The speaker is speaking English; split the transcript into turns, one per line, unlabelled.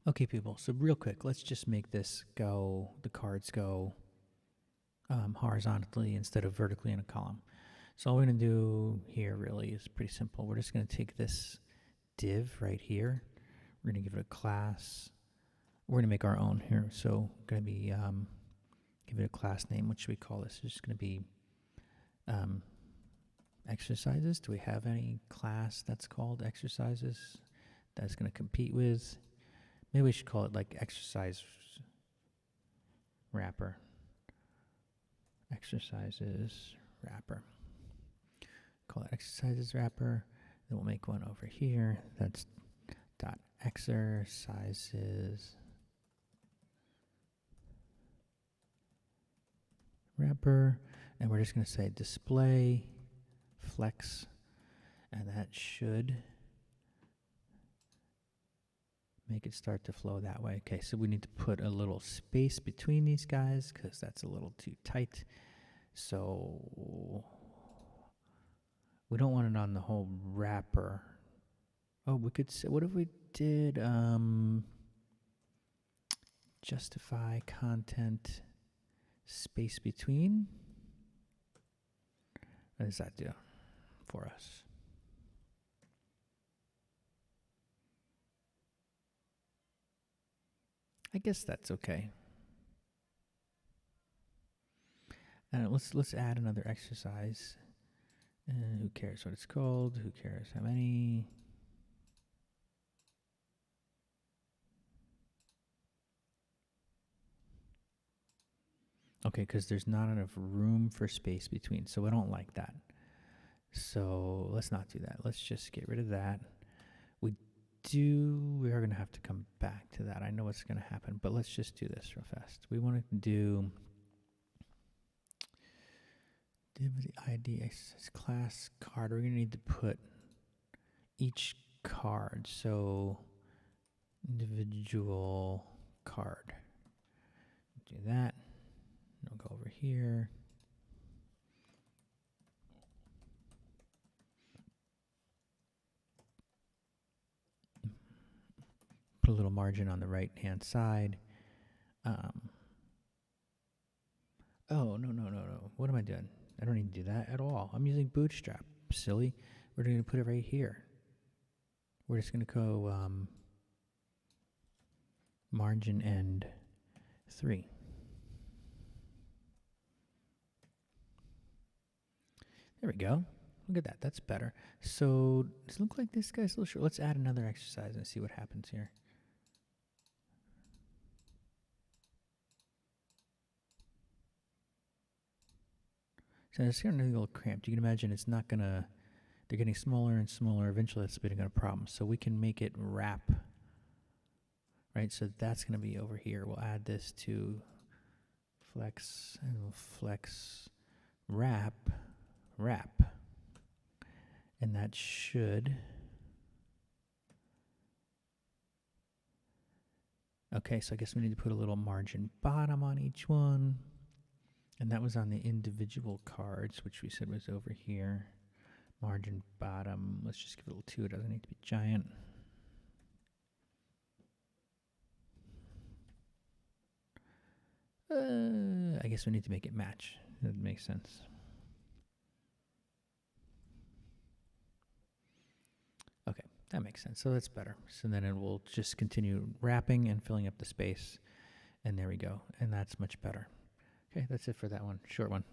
Okay, people, so real quick, let's just make this go, the cards go horizontally instead of vertically in a column. So all we're going to do here really is pretty simple. We're just going to take this div right here. We're going to give it a class. We're going to make our own here. So going to be, give it a class name. What should we call this? It's just going to be exercises. Do we have any class that's called exercises that's going to compete with? Maybe we should call it like exercise wrapper. Exercises wrapper. Call it exercises wrapper. Then we'll make one over here. That's dot exercises wrapper. And we're just going to say display flex. And that should make it start to flow that way. Okay, so we need to put a little space between these guys because that's a little too tight. So we don't want it on the whole wrapper. Oh, we could say, what if we did justify content space between? What does that do for us? I guess that's okay. Let's add another exercise. Who cares what it's called? Who cares how many? Okay, because there's not enough room for space between, so I don't like that. So let's not do that. Let's just get rid of that. We are going to have to come back to that. I know what's going to happen, but let's just do this real fast. We want to do div the ID exercise class card. We're going to need to put each card. So individual card. Do that. We'll go over here. Put a little margin on the right-hand side. Oh, no. What am I doing? I don't need to do that at all. I'm using Bootstrap. Silly. We're going to put it right here. We're just going to go margin end 3. There we go. Look at that. That's better. So does it look like this guy's a little short? Let's add another exercise and see what happens here. So it's getting a little cramped. You can imagine it's not going to, they're getting smaller and smaller. Eventually that's becoming a problem. So we can make it wrap, right? So that's going to be over here. We'll add this to flex, and we'll flex wrap. And that should, okay, so I guess we need to put a little margin bottom on each one. And that was on the individual cards, which we said was over here. Margin bottom, let's just give it a little 2. It doesn't need to be giant. I guess we need to make it match. That makes sense. Okay, that makes sense. So that's better. So then it will just continue wrapping and filling up the space. And there we go. And that's much better. Okay, that's it for that one. Short one.